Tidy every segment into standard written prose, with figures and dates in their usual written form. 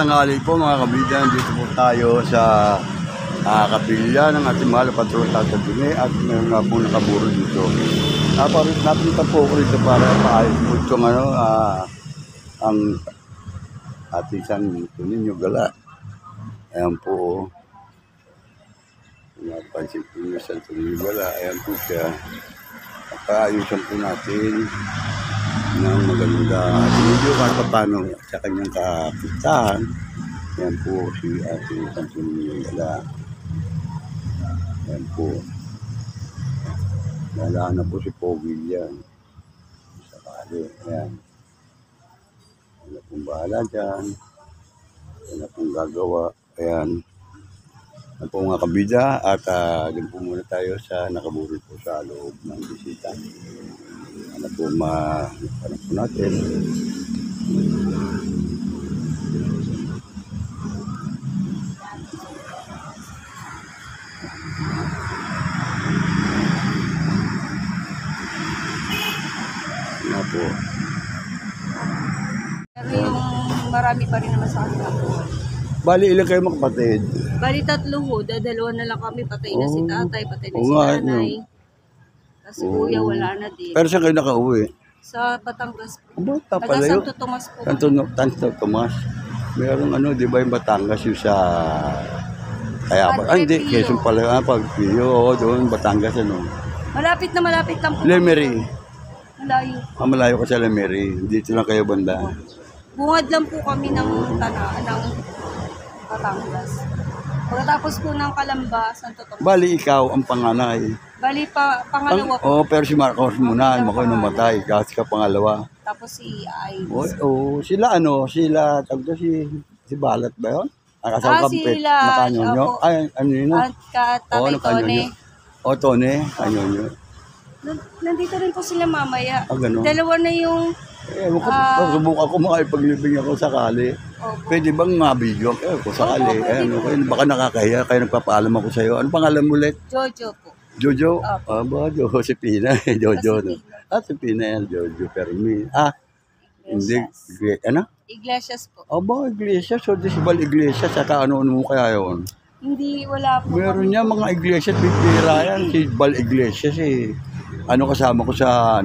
tanghali po mga kabidan. Dito po tayo sa kapilya ng ating mahal na patrol sa Dine at meron nga po nakaburo dito. Napunta po ako dito para paayos po itong ang ating isang tunin yung gala. Ayan po. Napansin po yung isang tunin yung gala. Ayan po siya. Paayusan po natin ng maganda video kahit paano sa kanyang kapitan. Yan po si ating isang tunin gala. Yan po. Nalaan na po si Pogi yan. Sakali. Yan. Yan na pong bahala dyan. Yan na pong gagawa. Ayan. Yan po mga kabida. At din po muna tayo sa nakaburi po sa loob ng bisita. Ano po ano po natin. Ano po. Pero yung marami pa rin naman sa kanila po. Bali, ilan kayo magkapatid? Bali 3 ho, dalawa na lang kami, patay na si tatay, patay na Oo si nga, nanay. Kasi kuya wala na din. Pero saan kayo nakauwi? Sa Batangas po. Bata Taga pala yun. Santo Tomas po. Santo Tomas. Merong di ba yung Batangas yung sa Tayabas? Hindi, Pagpio. Quezon pala. Pagpio, doon, Batangas, Malapit lang po. Lemery. Malayo. Malayo ka sa Lemery. Dito lang kayo banda. Bungad lang po kami ng Batangas. Pagkatapos po ng Kalamba, Santo Tomas. Bali, ikaw ang panganay. Bali pangalawa po. Pero si Marcos muna, ako namatay. Kasi ka pangalawa. Tapos si Ay. Sila si Balat ba yun? Nakasama kampit. Sila. Nakanyonyo. Opo. Ay, ano yun? At Tatay Tone. Tone, kanyonyo. Nandito rin po sila mamaya. Ganun. Dalawa na yung... Subukan ko makapaglibing ako sakali. Opo. Pwede bang mabidyo ako sakali? Opo, pwede. Baka nakakahiya, kaya nagpapaalam ako sa iyo. Ano pangalan mo ulit? Jojo po. Jojo? Opo. Josepina. Jojo. Josepina. Josepina yan, Jojo. Fermi. Hindi. Iglesias. Ano? Iglesias po. Iglesias. So, disbal Iglesias. Saka ano mo kaya yun? Hindi, wala po. Meron niya mga Iglesias. Bibira yan. Si Bal Iglesias kasama ko sa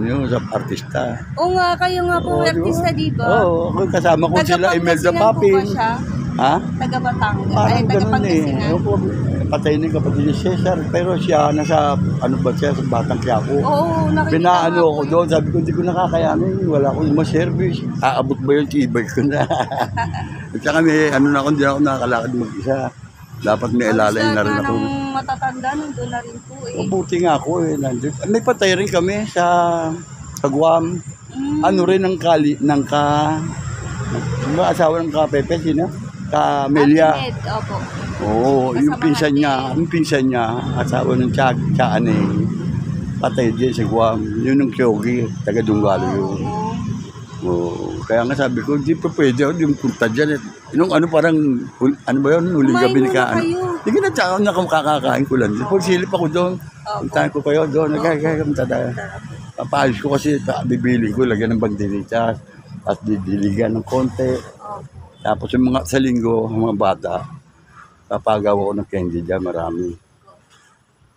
artista. Oo nga, kayo nga po artista, di ba? Oo, kasama ko sila Imelda Papin. Ha? Taga Batangas. Parang taga ganun Pangasinan. Patay na yung kapatid ni Cesar. Pero siya nasa, sa Batang Quiapo. Oo, nakikita Binaano nga ako doon. Sabi ko, hindi ko nakakayanin. Wala akong service. Aabot ba yung tibay ko na? At saka na ako, hindi ako nakakalakad mag-isa. Dapat may ilalay na rin ako. Nung matatanda, nandun na rin po eh. Mabuti nga ako nandun. May patay rin kami sa Guam. Ano rin ang asawa ng Pepe, sino? Camelia. Opo. Oo, yung pinsan niya, asawa ng Tiyaane, patay din sa Guam. Yun yung Kyogi, taga Dunggalo yun. Oo, kaya nga sabi ko, hindi pa pwede ako yung punta dyan. Yung parang, huling gabi ni Kaan. Hindi na tsaka nakakakain ko lang. Pagsilip ako doon, puntahan ko kayo doon, nagkakakamta tayo. Papaalis ko kasi, bibili ko, lagyan ng bandilita, at didiligan ng konti. Tapos yung sa linggo, mga bata, papagawa ko ng candy dyan, marami.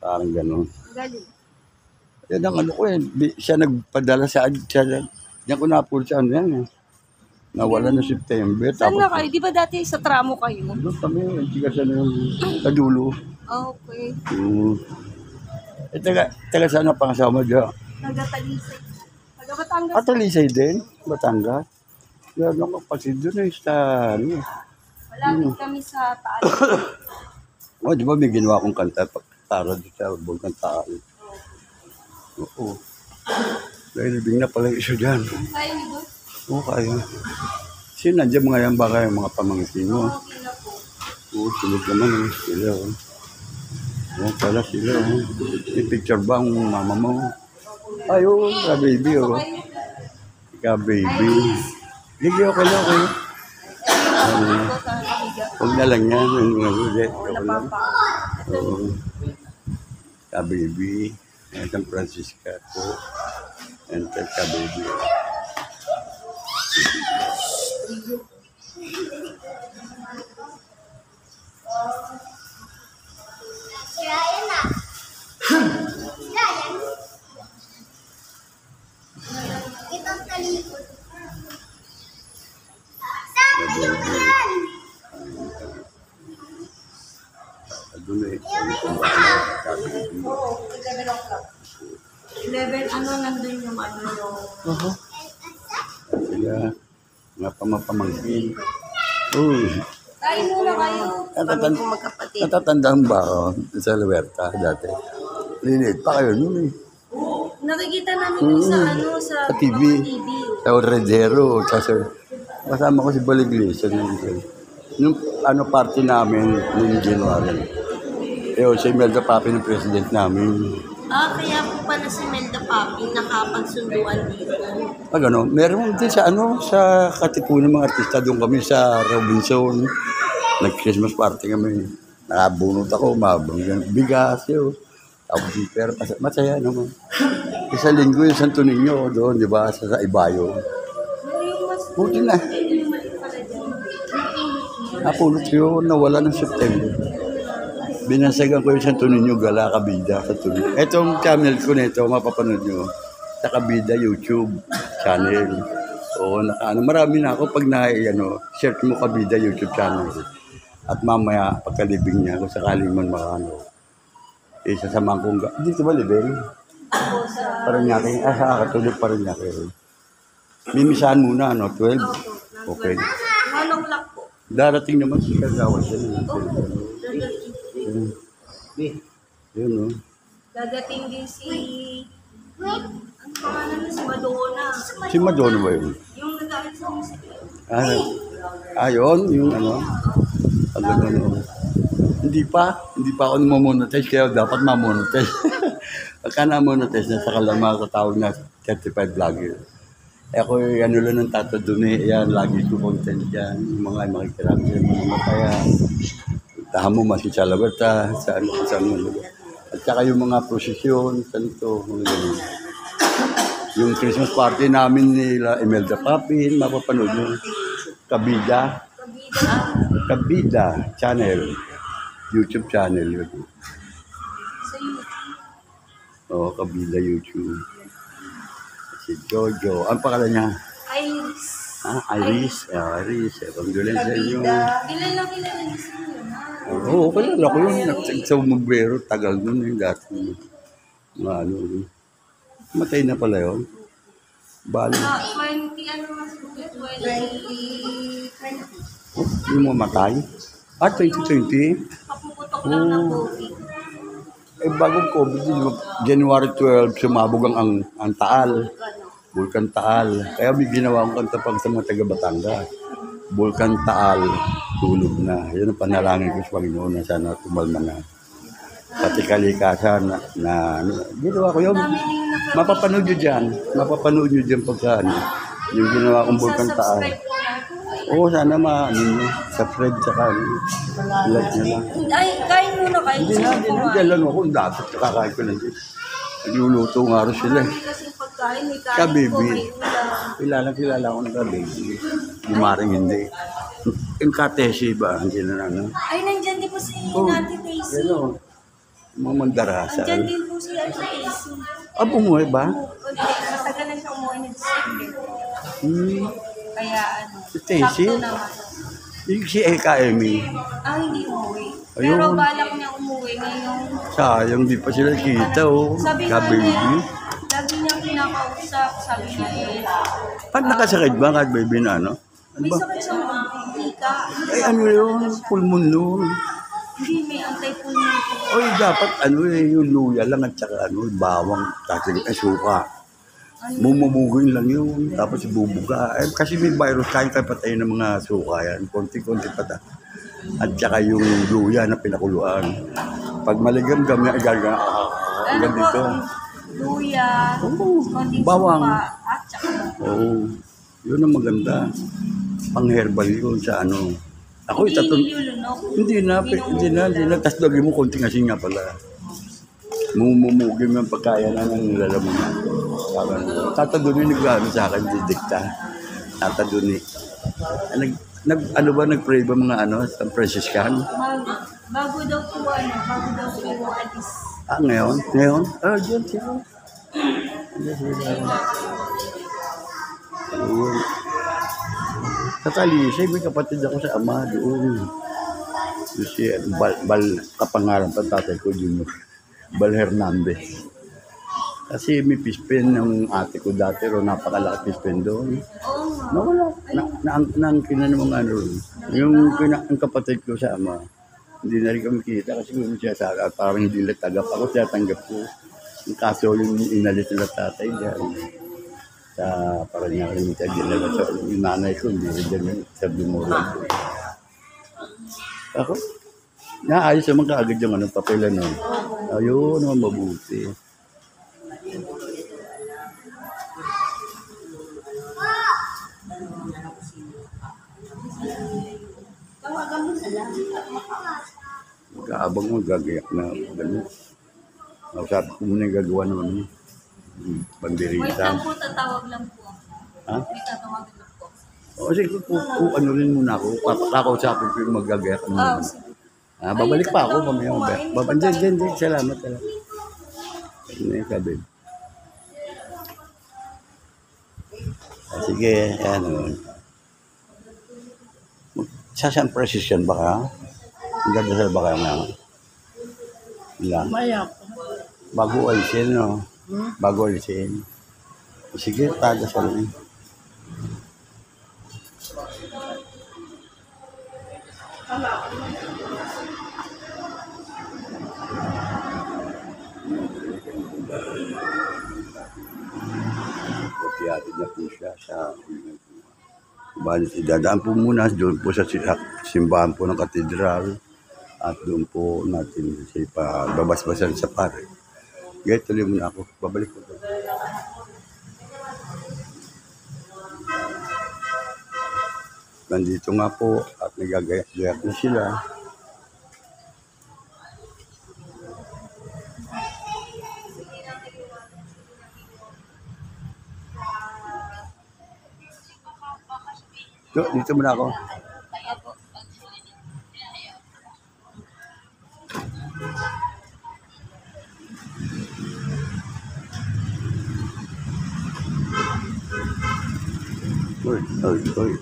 Parang gano'n. Galing. Yan ang siya nagpadala sa diyan ko napulot sa yan. Nawala na September. Saan na kayo? Di ba dati sa tramo kayo? Doon kami, tigasan na yung kadulo. Okay. Taga saan ang pangasama dyan? Taga Talisay. Taga Batangas. Talisay din, Batangas. Yan ang kapatid doon sa Malapit kami sa Taal. di ba may ginawa kong kanta para dito sa Bulkan Taal? Oo. Dahil ibig na pala yung isa dyan. Kaya niyo ba? Oo, kaya. Sino nandiyan mga yan ba kayo, mga pamangkin mo? Okay na po. Oo, sunod naman sila. Oo, pala sila. May picture ba ang mama mo? Ay, oo, ka-baby. Ka-baby. Hindi, okay lang, okay. Huwag na lang yan. Oo. Ka-baby. San Francisco po. Enter ka-baby. Duni. Kung ano, sabi ko. 11, nandun yung yung... Sila, mga pamapamangkin. Uy, Kain muna kayo. Kami po magkapatid. natatandaan ba ako sa Luerta dati? Lilit pa kayo nun eh. Nakikita namin yung sa Sa TV. mga TV. Sa Orredero. Kasi kasama ko si Baliglis. Nung party namin noong January. Si Imelda Papi ng president namin. Kaya po pala si Melda Papi nakapagsunduan dito. Gano'n. Meron din sa sa katipunan ng mga artista. Doon kami sa Robinson. Nag-Christmas party kami. Nakabunot ako, mabang bigas yun. Tapos pero masaya naman. Isa linggo yung Santo Niño doon, di ba? Sa Ibayo. Buti na. Napulot yun, nawala ng September. Binasagan ko yung Santo Niño Gala, Kabida. Etong channel ko nito, mapapanood nyo. Sa Kabida YouTube channel. Oo, marami na ako pag search mo Kabida YouTube channel. At mamaya, pagkalibing niya, kung sakaling man sasamahan kong dito ba, Libel? Paranaque. Sa Katulog Paranaque. Mimisahan muna, 12? Okay. Anong lock po? Darating naman si Kagawas. Yun, no? Dadating din si... Ang pangalan na si Madonna. Si Madonna ba yun? Yung nag-aalit sa music. Yun, yung Hindi pa ako namamonetize, kaya dapat mamonetize. Pagka namonetize na sa kalama ko tawag na 35 vlogger. Ako lang ng Tato Duni, yan, lagi ko content yan, yung mga makikirami yan, mga mataya. Tahan mo masisalaberta, saan. At saka yung mga prosesyon, santo, mga ganun. Yung Christmas party namin nila Imelda Papin, mapapanood nyo. Kabida channel. YouTube channel yun. Sa YouTube. Oo, Kabida YouTube. Si Jojo. Ang pangalan niya? Iris. Iris. Iris. Panggulan sa inyo. Kilala niyo sa inyo. Oo, kilala ko yun. Sa Mugbero, tagal nun yung dati. Matay na pala yun. Bali. 20. Yung mamatay? 2020? Kapuputok lang ng COVID. Bagong COVID, January 12, sumabog ang Taal. Bulkan Taal. Kaya may ginawa akong kanta pag sa mga taga-Batangas. Bulkan Taal, tulog na. Yun ang panalangin ko sa Panginoon na sana tumalma na. Pati kalikasan na ginawa ko yun. Mapapanood nyo dyan. Pagka yung ginawa kong Bulkan Taal. Oo, sana subscribe tsaka like nyo lang. Ay, kain muna kayo. Hindi na, dyan lang ako. Dapat kakakain ko lang dyan. Nagluluto nga rin sila. Kasi pagkain, may kain Kabibi. po, may ulam. Kilala ko na kabibi. Bumaring hindi. Yung katesi ba? Hindi na Ay, nandyan din po si Nati Daisy. Gano'n. Mga mandarasa. Nandyan din po si Ate Daisy. Bumuhay ba? Matagal na siya umuwi ng December. Kaya Si Daisy? sakto naman. Yung si Eka Emi. Hindi umuwi. Ayun. Pero balak niya umuwi ngayong... Sayang, di pa sila kita, oh. Sabi nga Kabibi. niya, lagi niya kinakausap, sabi niya Paano nakasakit ba kahit baby na, ano? Ano may ba? sakit siyang ika. Ay, ano yun? Pulmon yun. Hindi, may anti-pulmon po. Oy, dapat yung luya lang at saka bawang, suka. Mumumugoy lang yun, tapos ibubuga. Kasi may virus, kaya patayin ng mga suka yan. Konti-konti pata. At saka yung luya na pinakuluan. Pag maligam-gam yan, hanggang dito. Luya, konting bawang. suka, at saka. Oo, yun ang maganda. Pang-herbal yun sa Ako hindi na. Tapos lagi mo konting asin nga pala. Mumumugim yung pagkaya na ng lalaman na. Tata Duni nag-ano sa akin, didikta. Tata Duni. Nag-pray ba mga San Franciscan? Bago daw po alis. Ngayon? Diyan sila. Ayun. Sa Talisay, may kapatid ako sa ama doon. Si kapangalan pa tatay ko, Junior. Bal Hernandez. Kasi may pispin ng ate ko dati, ro napakalaki pispin doon. Oo nga. Nawala. Ang kinanong ano, ang kapatid ko sa ama, hindi na rin kami kita kasi kung siya sa parang hindi nila tagap ako, siya tanggap ko. Yung kaso yung inalis nila tatay dyan. Sa parang nakalimutan din nila. So, yung nanay ko, hindi rin dyan sa Bumurag. Ako, naayos naman kaagad yung anong papelan nun. Ayun, naman mabuti. Tawagan mo sila. Kaabang mo, gagayak na gano'n. Sabi ko muna yung gagawa naman. Wait Bandirita. lang po, tatawag lang po. Ha? May tatawagan lang po. O sige, kung ano rin muna ako, kakausapin ko yung magagayak Oh, naman. sige. Babalik pa ako Ay, mamaya. kumain, Babalik din. Salamat. Ano yung sabi? Sige, ano. Sa San Francisco ba ka? Ang ganda ba ka nga? Ilan? Maya po. Bago alisin, no? Bago alisin. Sige, taga sa rin. Pagkiyatid na po siya sa bali, idadaan po muna doon po sa simbahan po ng katedral at doon po natin siya pababasbasan sa pare. Gaya, tuloy muna ako. Babalik po doon. Nandito nga po at nagagayak-gayak na sila. Dito muna ako. Kaya po. Uy.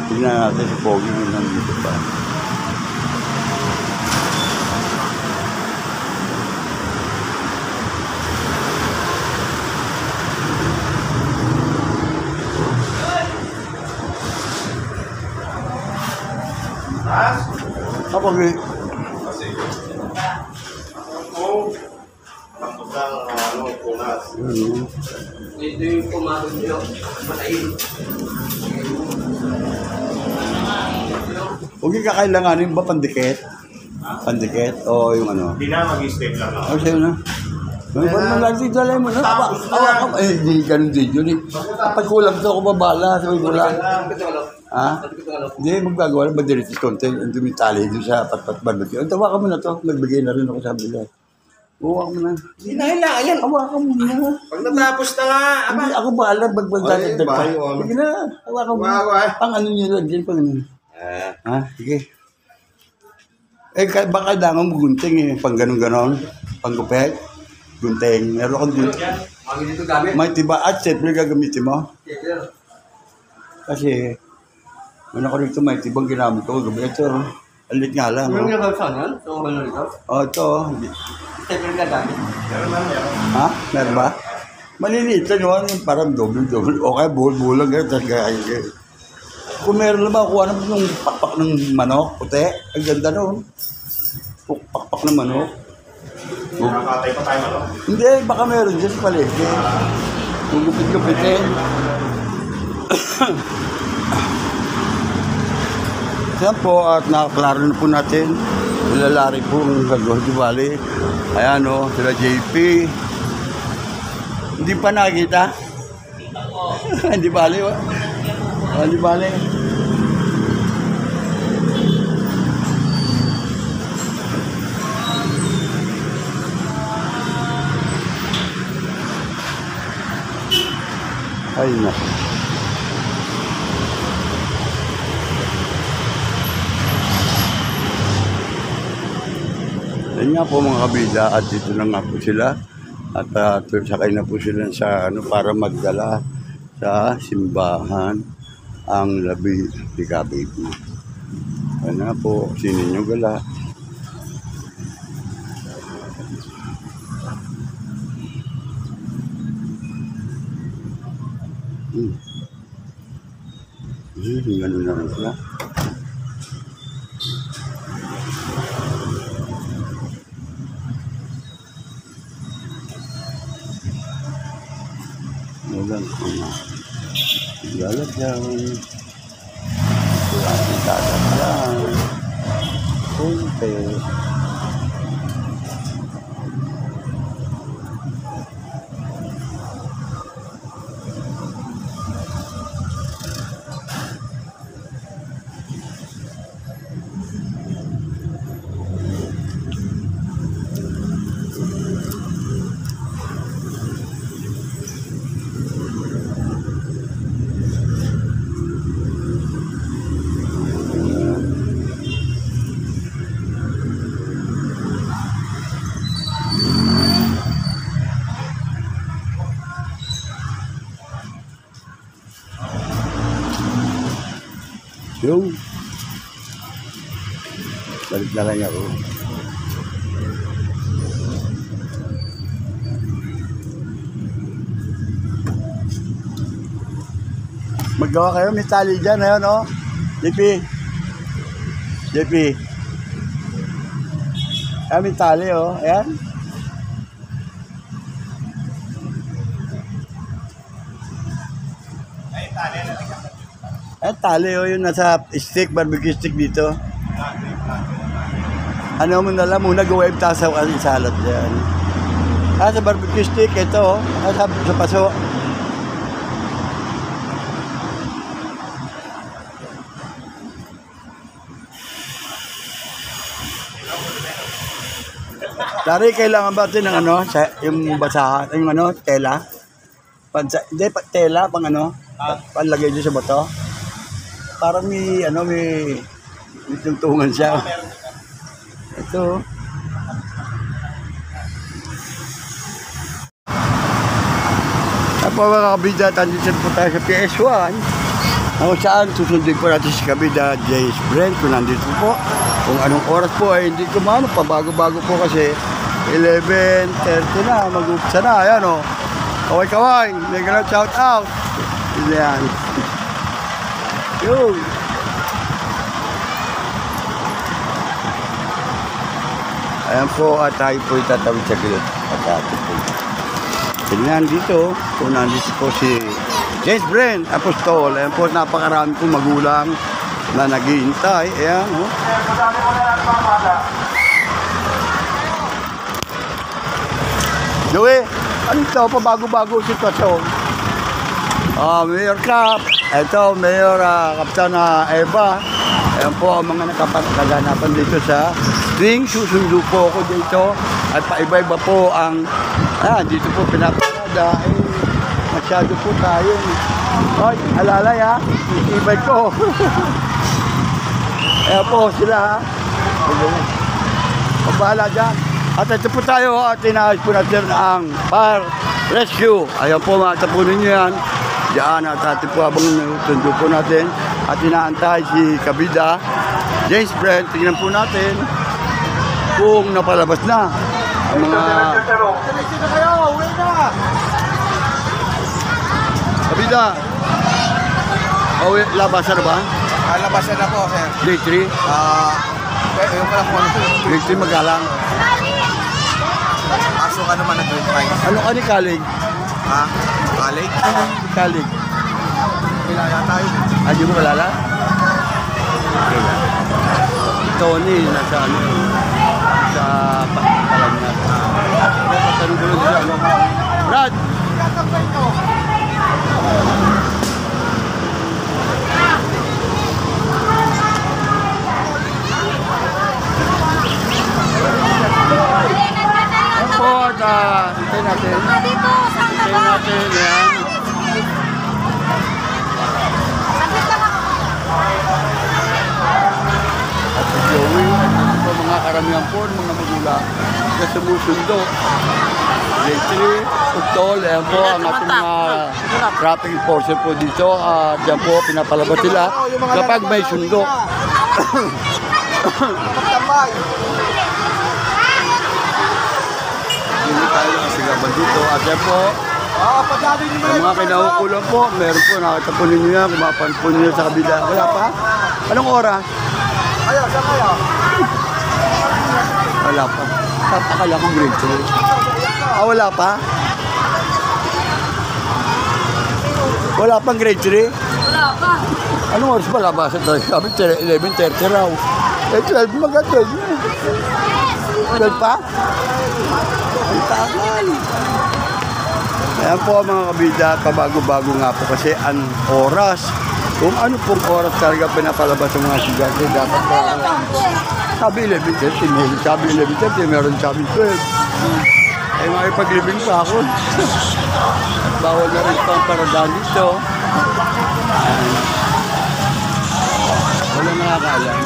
Tingnan natin si Pogi yung nandito pa. Pogi. Ito yung pumatong nyo. Matayin. Pogi, kakailanganin ba pandikit? Pandikit? O yung ano? Hindi na, mag-step lang ako. Ano sa'yo na? Malagsi dalay mo na. Awa, hindi ganun din yun eh. Kapag kulang to ako babala. Sabi ko lang. Ha? Hindi, magagawa na ba diretso konti. Ang dumitali doon sa patpat barbecue. Ang tawa ka mo na to. Nagbigay na rin ako sa bila. Huwag mo na. Hinahila, yan. Hawa ka mo na. Pag natapos na nga, Hindi, ako bahala. Bagbagdadagdag pa. Ay, bayo, Sige na. Hawa ka mo na. Pang ano nyo lang dyan. Pang ano. Ha? Sige. Baka kailangan mo gunting eh. Pang ganon-ganon. Pang gupet. Gunting. Meron akong dito. Magi dito gamit. May tiba at siyempre gagamitin mo. Kasi, ano ko rito may tibang ginamit ko. Gabi ito. Alit nga lang. Yung Oh. nagawa saan yan? Ito ko rito? Ito. Siyempre gagamit. Ha? Meron ba? Maliliit lang yun. Parang double. O kaya bull-bull lang. Kung meron naman, kuha naman yung pakpak ng manok, puti. Ang ganda nun. Pakpak ng manok. Nakakatay pa tayo malo. Hindi, baka meron dyan sa palengke. Kung gupit-gupitin. Yan po, at nakaklaro na po natin Lalari po ang gagawin, di bali. Ayan o, sila JP. Hindi pa nakita? Hindi bali, o. Hindi bali. Ay, na. Yan nga po mga kabida at dito na nga po sila at sakay na po sila sa para magdala sa simbahan ang labi ni Kababy. Yan nga po, sininyo gala. Ganun na rin sila. Walang lalagyan. Walang tatagyan. Punte. Yung balik na lang ako. Maggawa kayo, may tali dyan, ayun, oh. JP. JP. Ayan, may tali, oh. Ayan. Eh, tali o yun nasa stick, barbecue stick dito. Ano mo na lang muna gawin tasaw kasi salad yan. Sa barbecue stick, ito sa paso. Dari, kailangan ba ito ng yung basahan, yung tela? Hindi, tela, panlagay dyan sa bato. Parang may tungtungan siya. Ito. At mga kabida, tandito po tayo sa PS1. Kung saan susundin po natin si kabida Jace Brent kung nandito po. Kung anong oras po ay hindi ko maano, pabago-bago po kasi 11:30 na, mag-upsa na. Ayan o. Kaway-kaway, may ganun shout out. Yan. Yun. Ayan po at tayo po itatawid sa gilid. At atin po. Tingnan dito, kung nandito po si Jace Brent Apostol. Ayan po, napakarami po magulang na naghihintay. Ayan, oh. Joey, ano ito? Pabago-bago sitwasyon. Mayor Cap. Ito, Mayor Kapitana Eva. Ayan po ang mga nakaganapan dito sa string. Susundo po ako dito. At paiba-iba po ang... dito po pinaparada. Masyado po tayo. Ay, alalay ha. Itibay ko. Ayan po sila ha. Pabahala dyan. At ito po tayo at inaayos po natin ang fire rescue. Ayan po, matapunin nyo yan. Diyan at atin po habang sundo po natin at inaantay si kabida Jace Brent. Tingnan po natin kung napalabas na ang mga kabida. Labasan na ba? Labasan na po, sir. Day 3? Yung pala po. Day 3 magalang. Aso ka naman na green price. Ano ka ni Kalig? Ha? Kalig? Kalig. Kilala tayo. Hindi mo kalala? Okay. Ito Tony, nasa ano, sa Palanggas. Tatanong ko lang siya, ano? Brad! Opo, hintayin natin. Dito, saan ka Hintayin ba? natin, yan. Saglit lang ako. At si Joey, ito mga karamihan po, mga magulang na sumusundo. Grade 3, Putol, ayan po ang ating mga traffic enforcer po dito. At yan po, pinapalabas sila kapag may sundo. Hindi tayo kasi gaban dito. At yan po, ang mga kinahukulan po, meron po, nakita po ninyo yan, kumapan po ninyo sa kabila. Wala pa? Anong oras? Wala pa. Akala ko grade 3. Ah, wala pa? Wala pang grade 3? Wala pa. Anong oras ba labasan tayo? Sabi 11:30 raw. Eh, 12 mag-12 na. 12 pa? Ang tagal. Ayan po mga kabida, pabago-bago nga po kasi ang oras. Kung ano pong oras talaga pinapalabas ng mga estudyante, dapat pa. Sabi 11:30, sabi 11:30, meron sabi 12. Ay makipaglibing pa ako. Bawal na rin pang paradaan dito. Wala nakakaalam.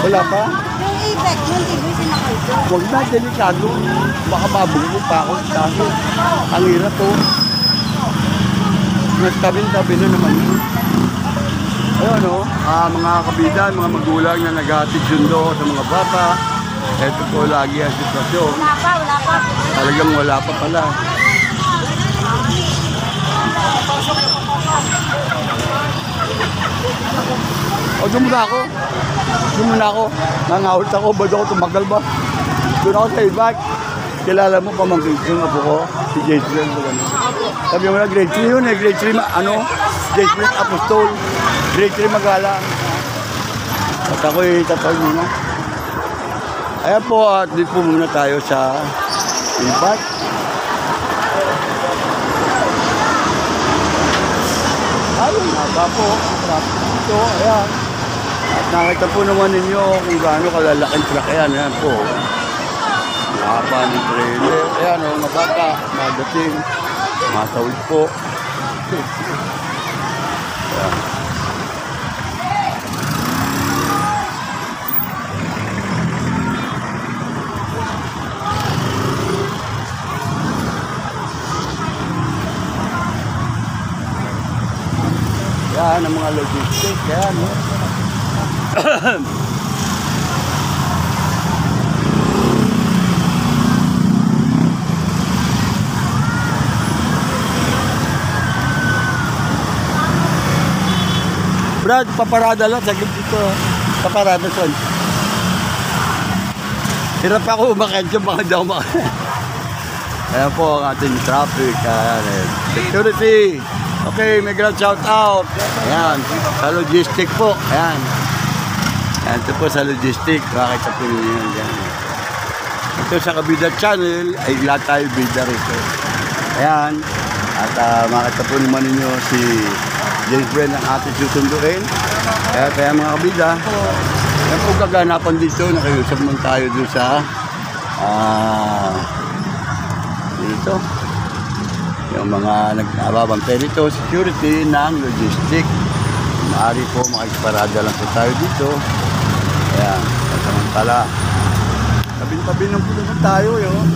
Wala pa? Yung effect, yung TV sinakay ko. Huwag na, delikado. Baka mabunggo pa ako. Kasi ang hirap to. Mas tabi-tabi na naman yun. Ayun o, mga kabida, mga magulang na naghatid sundo sa mga bata. Ito po lagi ang sitwasyon. Wala pa, wala pa. Talagang wala pa pala. O, doon muna ako. Doon muna ako. Nangahult ako. Ba't ako tumagal ba? Doon ako sa e-bike. Kilala mo pamangkin ko yung apo ko? Si Jason. Sabi mo na grade 3 yun eh. Grade 3, Jason Apostol. Grade 3 Magala. At ako'y tatawag muna. Ayan po, at di po muna tayo sa e-bike. Ayun, haba po. Ito, ayan. At nakita po naman ninyo kung gaano kalalaking truck. Ayan, ayan po. Haba ng trailer. Ayan, o, mabata, magating. Matawid po. Ayan. Yan ang mga logistics. Yan, no? Brad, paparada lang. Saglit dito. Paparada son. Hirap ako umakit dyan. Baka di ako umakit. Ayan po ang ating traffic. Ayan, eh. Security. Okay, may grand shout out. Ayan, sa logistic po. Ayan. Ayan, ito po sa logistic. Makita po ninyo yan. Ito sa Kabida Channel, ay lahat tayo bida rito. Ayan. At makita po naman ninyo si James Bren ang ating susunduin. Kaya mga kabida, yan po kaganapan dito. Nakiusap man tayo doon sa dito. Yung mga nag-ababantay dito, security ng logistic. Maaari po makikparada lang po tayo dito. Ayan, samantala. Tabi-tabi ng pulo na tayo, yun.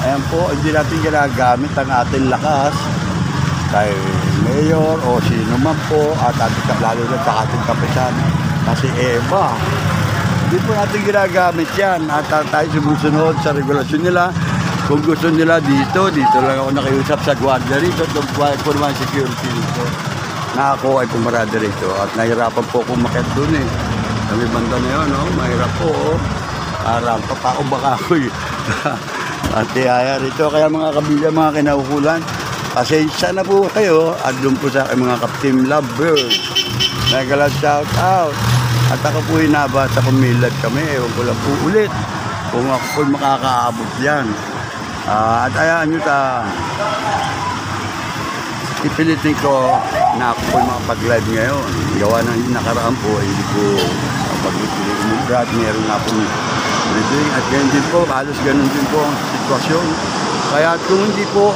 Ayan po, hindi natin ginagamit ang ating lakas kay mayor o sino man po at lalo na sa ating kapisan. Kasi Eva, hindi po natin ginagamit yan at tayo sumusunod sa regulasyon nila. Kung gusto nila dito lang ako nakiusap sa guardia rito. Doon po naman security dito. Na ako ay pumarada rito. At nahirapan po akong makit doon eh. Kami banda na yun, no? Mahirap po. Rampa pa ako baka ako eh. At tiyaya rito. Kaya mga kabila, mga kinahukulan, pasensya na po kayo. At doon po sa mga Captain Lovebird. Nagalat shout out. At ako po hinabasa kung may live kami. Ewan ko lang po ulit kung ako po makakaabot yan. At ayaan nyo ipilitin ko na ako po makapag-live ngayon. Gawa ng nakaraan po, hindi po pag-ipili umubra at meron nga po reading. At ganyan din po, halos ganun din po ang sitwasyon. Kaya kung hindi po,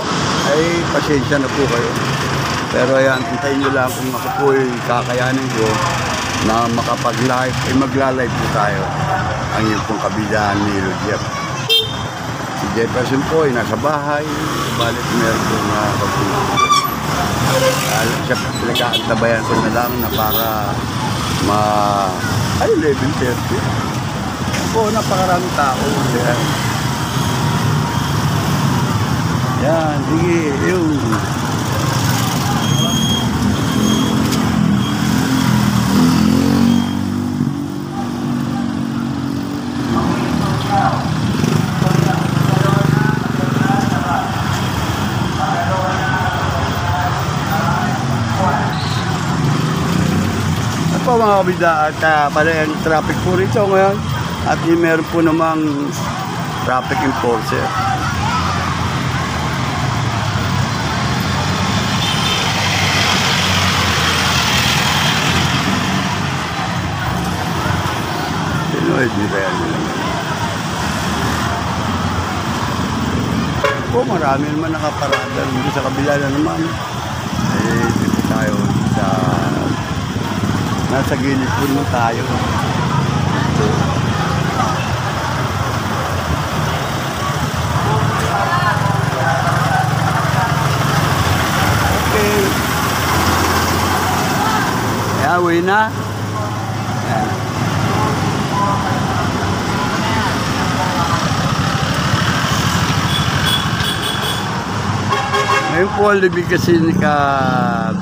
ay pasensya na po kayo. Pero ayan, hintayin nyo lang kung ako po ay kakayanin ko na makapag-live, ay magla-live po tayo ang yung pong kabilaan ni Jeff. Si Jefferson po ay nasa bahay, balit meron po na pagpunta. Siya pinag-aantabayan ko na lang na para level 30. Po, napakaraming tao. Yan, sige, yun. Po mga kabida at pala yung traffic po rito ngayon at meron po namang traffic enforcer. Pinoy, di ba yan? Po marami naman nakaparada dito sa kabila na naman. Dito tayo sa nasa gilid po naman tayo. Okay. Yeah, uwi na. Ayan. Ngayon po ang libig kasi ni ka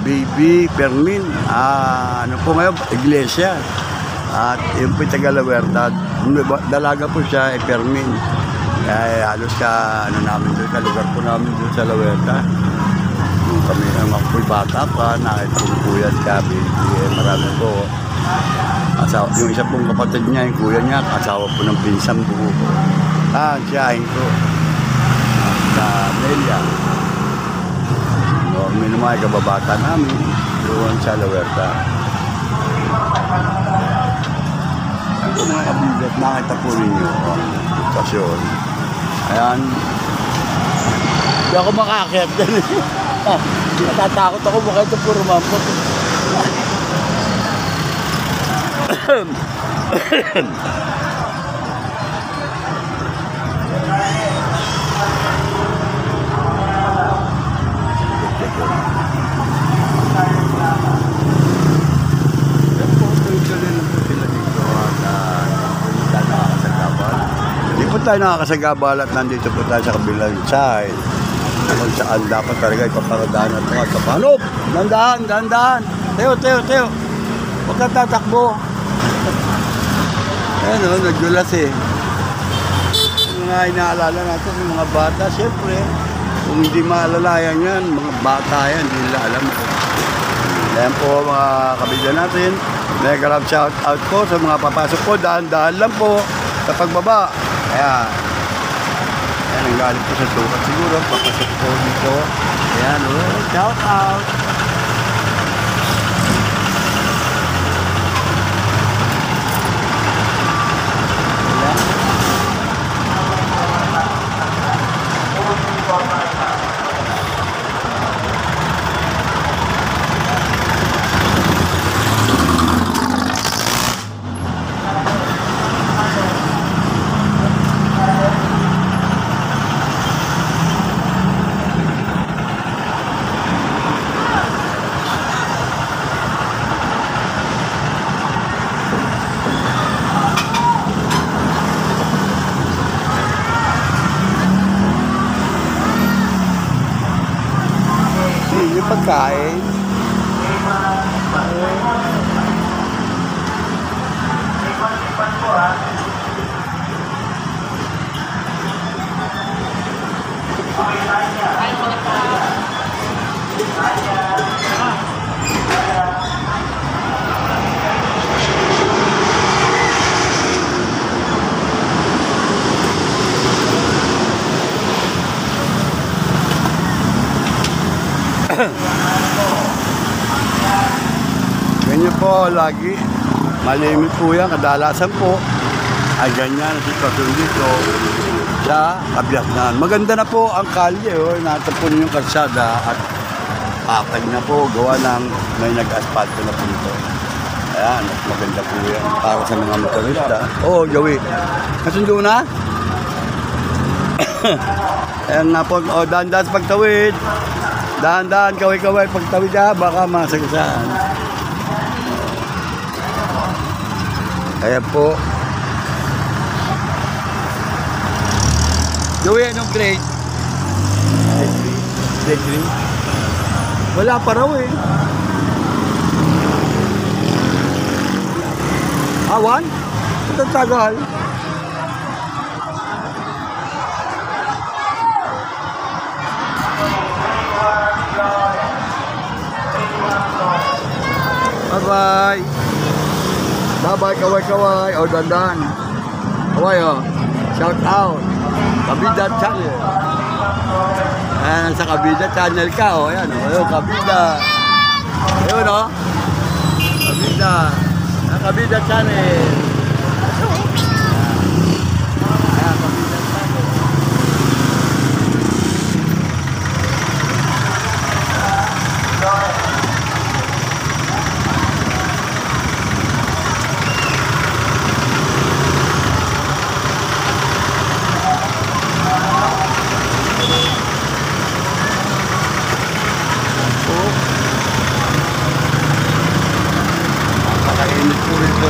Baby Fermin. Ano po ngayon? Iglesia. At yung po taga-Lawerta. Dalaga po siya, Fermin. Kaya halos ka, namin doon, kalugar po namin doon sa Lawerta. Kami ang mga po'y bata pa, nakitulpuyan ka, Baby. Marami po. Yung isa pong kapatid niya, yung kuya niya, asawa po ng pinsan po. Siyahin ko. Sa Melia. May naman ay kababata namin doon sa Lawerta. Ito mga kabigat, nakita po ninyo ang sitwasyon. Ayan. Hindi ako makakit. Natatakot ako, baka ito puro mampot. Hindi po tayo nakakasagabal at nandito po tayo sa kabilang side. Kung saan dapat talaga ipaparadaan at mga kapanop. Dandahan. Teo. Huwag kang tatakbo. Ayan o, nagdulas eh. Yung mga inaalala natin, yung mga bata, siyempre, kung hindi maalalayan yan, mga bata yan, hindi nila alam ko. Ayan po mga kabigyan natin. Mega love shout out po sa mga papasok po. Dahan-dahan lang po sa pagbaba. Ayan. Ayan, ang galing po sa tukat siguro. Papasok po dito. Ayan, shout out. Yung pagkain. Ganyan po lagi. Malimit po yan. Kadalasan po ay ganyan ang sitwasyon dito sa Kabiasnan. Maganda na po ang kalye. Oh. Natapon yung kalsada at papag na po. Gawa ng may nag-asfalto na po ito. Ayan, maganda po yan. Para sa mga motorista. Oo, Joey. Kasundo na? Ayan nga po. O, dahan-dahan sa pagtawid. Dahan-dahan, kaway-kaway. Pagtawid ha, baka masagasaan. Ayan po. Joey, anong grade? Grade 3? Wala pa raw eh. Awan? Ito tagal. Bye-bye. Bye-bye, kaway-kaway. O, dandan. Kaway, o. Shout out. Kabida Channel. Ayan, sa Kabida Channel ka, o. Ayan, o. Kabida. Ayun, o. Kabida. Kabida Channel. Ayan, Kabida Channel. Napakainit po rito.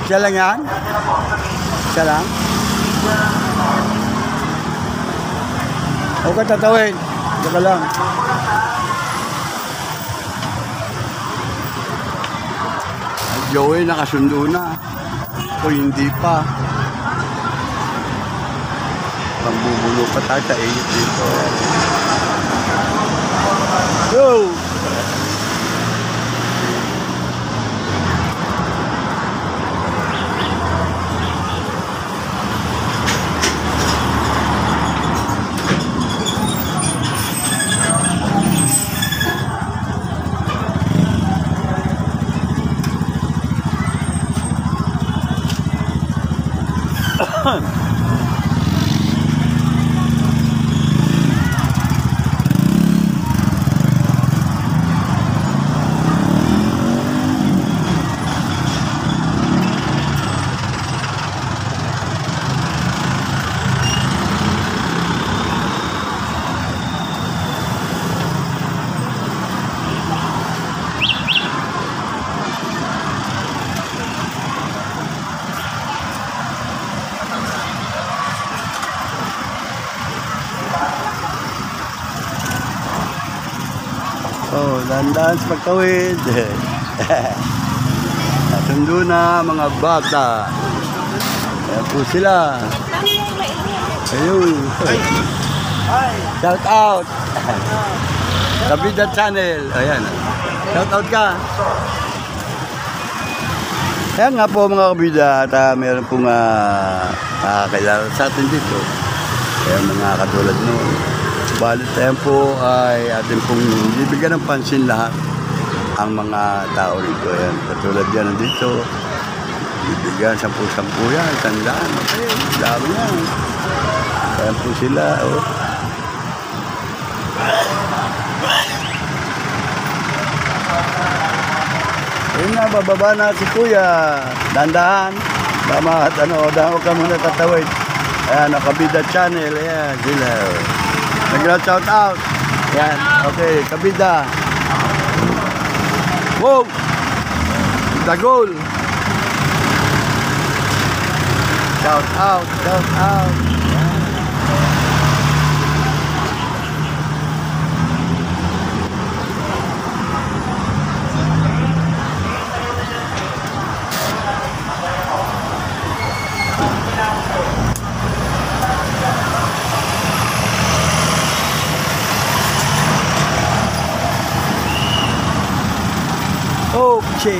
Siya lang yan? Siya lang? Huwag ka tatawin. Saka lang. Joey, nakasundo na. O hindi pa. Pambubulo pa tayo sa init dito. Go! Oh, dahan-dahan sa pagtawid. Nasundo na mga bata. Ayan po sila. Ayun. Shout out. Kabida Channel. Ayan. Shout out ka. Ayan nga po mga kabida. At meron pong kailangan sa atin dito. Ayan mga katulad noon. Balit tayo po ay atin pong bibigyan ng pansin lahat ang mga tao rito. Ayan, katulad yan nandito. Bibigyan 10-10 yan, 100. Okay, dami yan. Ayan po sila. Oh. Ayun na, bababa na si Kuya. Dandahan. Tama at dahan ka muna tatawid. Ayan, Kabida Channel. Ayan, sila. Nag-shout out. Yan. Okay, Kabida. Wow! The goal. Shout out, shout out. Che.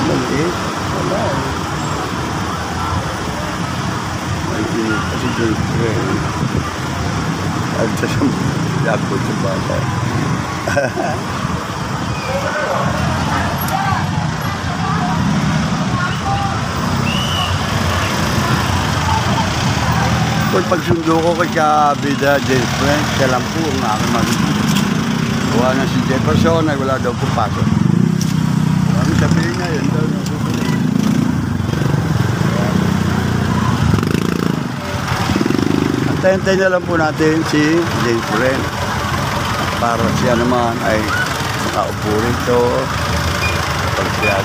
Maliit. Wala eh. Maliit. Kasi girlfriend. At sa siyang sa bata. Kung pagsundo ko kay kabida, girlfriend, siya lang po ang aking marinig. Kuha na si Jefferson ay wala daw pupasok. Kami sabihin niya, yun daw na pupunin. Antay-antay na lang po natin si girlfriend para siya naman ay makaupo rito. Pag siya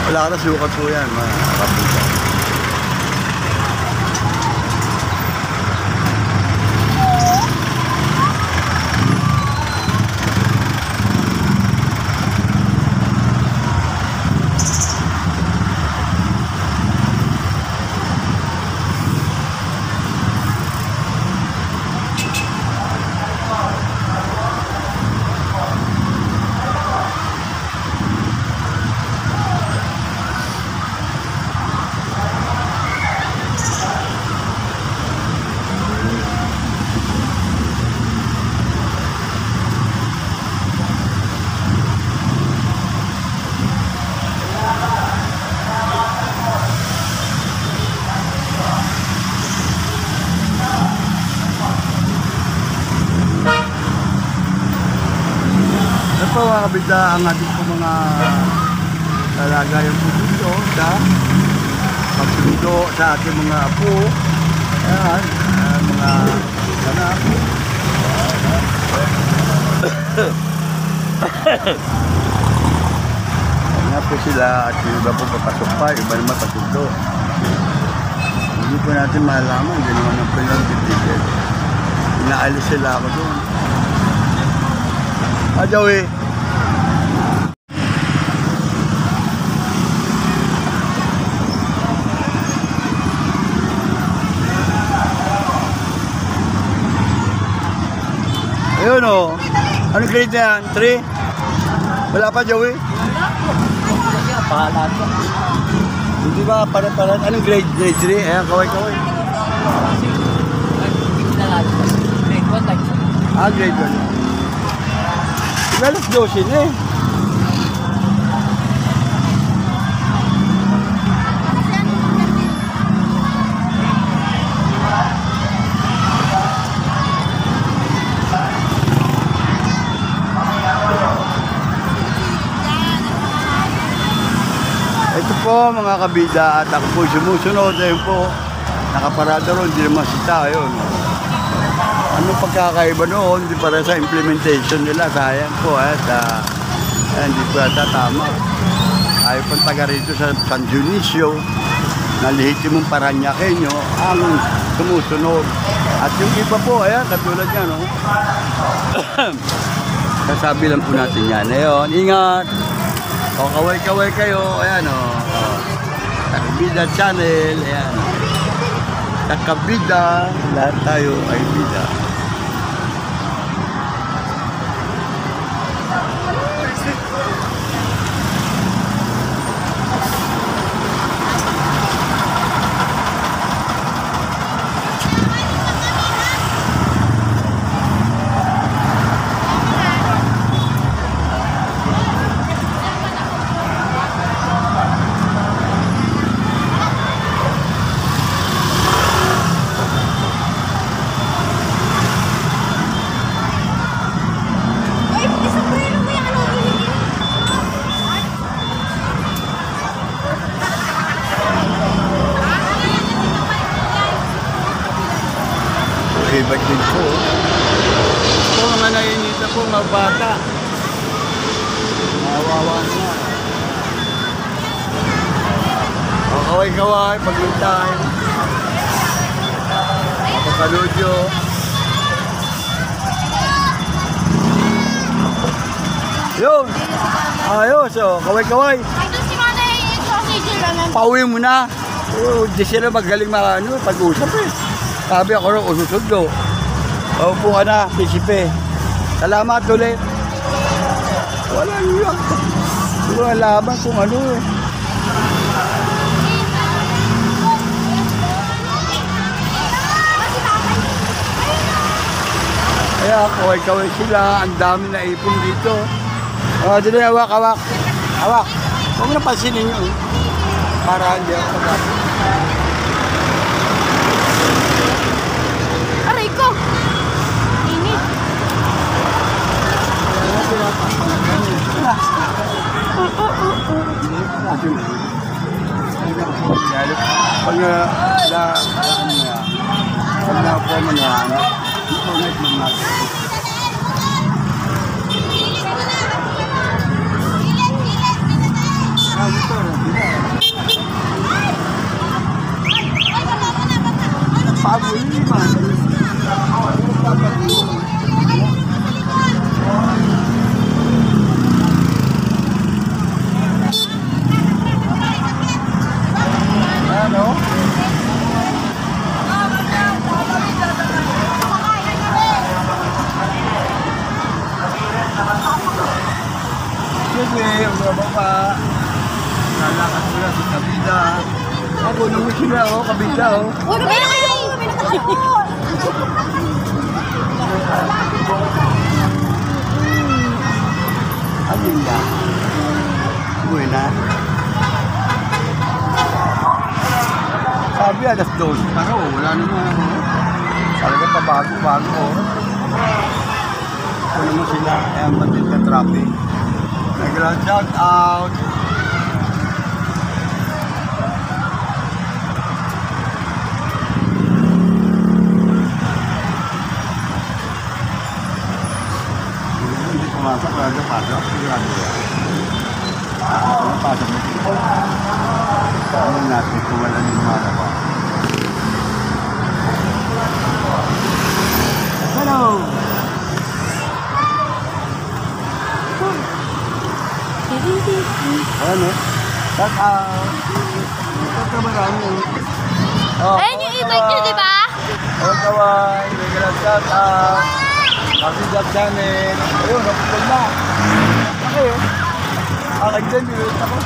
wala na sukat po yan, mga kapusa. Po mga kabida, ang ating po mga talagayan po dito sa pagsundo sa ating mga apo. Ayan, mga anak. Ayan po sila at yung iba po papasok pa, iba naman pasundo. Hindi po natin malaman, hindi naman ang pinag-titigil. Inaalis sila ako doon. Joey. Ayun o. Anong grade na yan? 3? Wala pa, Joey? Pangalan ko. Hindi ba? Para. Anong grade? Grade 3? Ayan, kaway-kaway. Grade 1 like. Grade 1. Alas 12 na eh. Ito po mga kabida at ako po sumusunod. Ayun po, nakaparada ron, hindi naman sita. Ayun. Anong pagkakaiba noon? Hindi para sa implementation nila. Sayang po at hindi po yata tama. Ayaw pang taga rito sa San Dionisio na lehitimong Paranyakenyo ang sumusunod. At yung iba po, ayan, katulad niya, no? Kasabi lang po natin yan. Ayun, ingat! O, kaway-kaway kayo. Ayan, o. Takabida channel. Ayan. Takabida. Lahat tayo ay bida. Iba't din po. Po mga nainita po, mga bata. Nawawa na. O, kaway-kaway, paglutay. Pakaludyo. Yun. Ayos, oh. Kaway-kaway. Ito si Manay sausage lang. Pauwi mo na. Oh, di sila magaling pag-usap eh. Sabi ako rin, ususod do. Upo ka na, tisipe. Salamat ulit. Wala niyo. Wala laban kung ano eh. Kaya kaway-kaway sila, ang dami na ipon dito. Dito, hawak. Hawak. Huwag na pansinin nyo. Para hindi ako pag Aray ko! Init. Pag na-upo mo na, ulit mo na. Pagod naman. Ano? Sige, ang baba pa. Nalakas ko lang sa kabila. Ako naman sila, kabila, Huwag na kayo! May nakatakot! Alin ba? Uwi na. Sabi, alas 12 pa raw. Wala naman. Talaga pa bago-bago. Ako naman sila. Ayan, batin ka traffic. Nag-grand shout out. Hindi pumasok. Wala pasok. Sigurado yan. Pasok mo sila. Ano natin kung wala nang malawa. Hello! Ano? Shout out! Shout out marami. Ayun yung e-bike nyo, di ba? Oh, kaway! Regular shout out! Kasi job namin. Ayun, napupul na. Okay, oh. Akin dyan, binulit ako.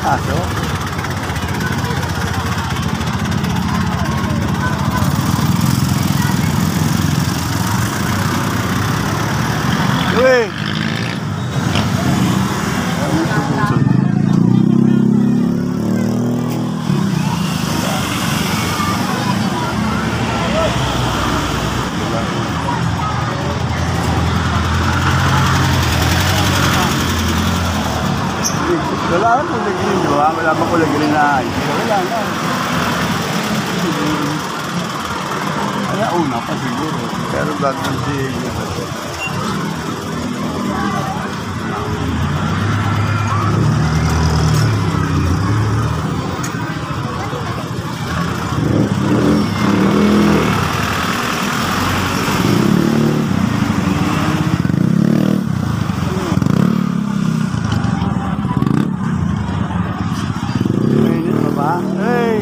Aso? Uy! Wala akong kulay-green, di ba? Wala pa kulay-green na ayos. Wala na. Kaya una pa siguro. Pero gagawin siguro. Hey!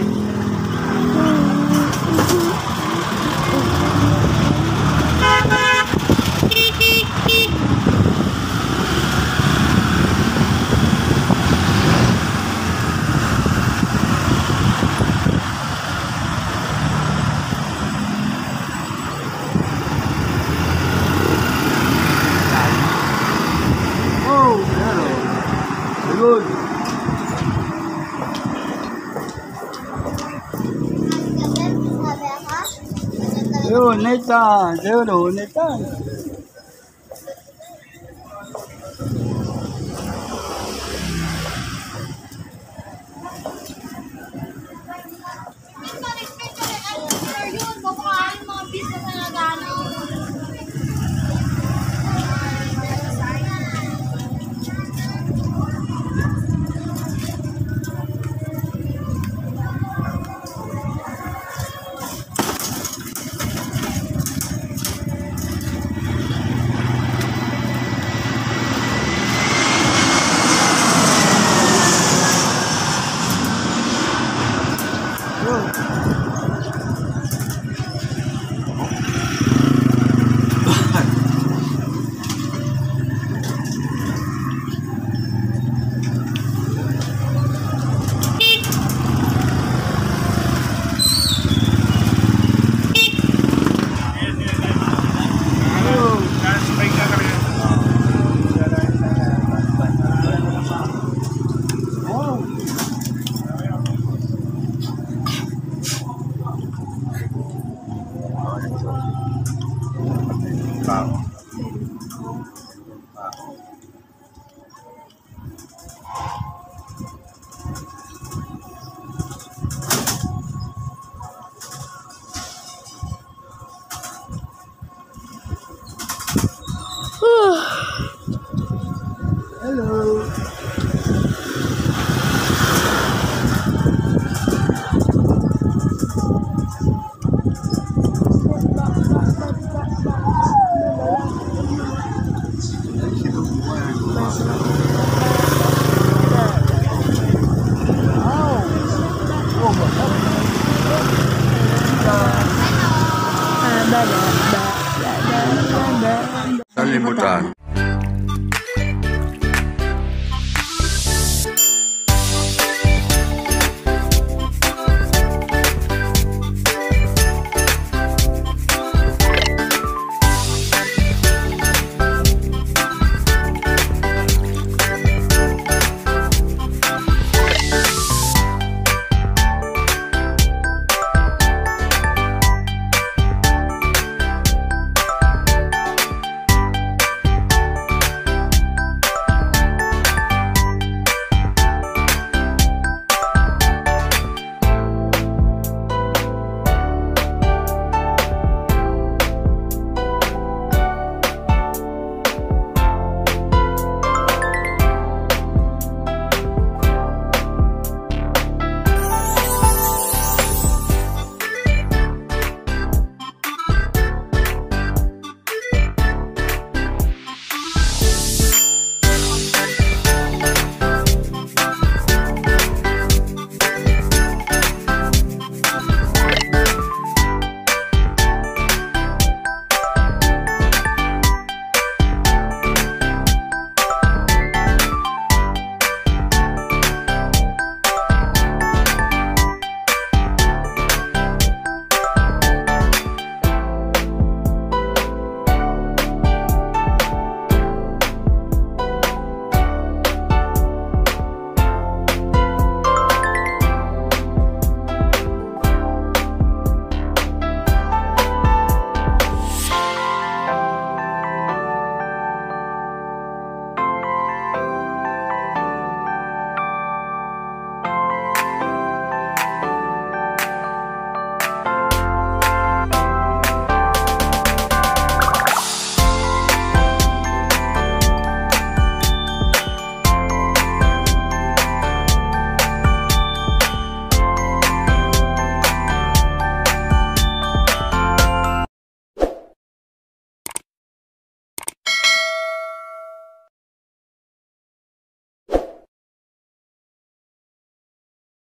Oh, hello. Good. Yun, Nathan. Yun, Nathan.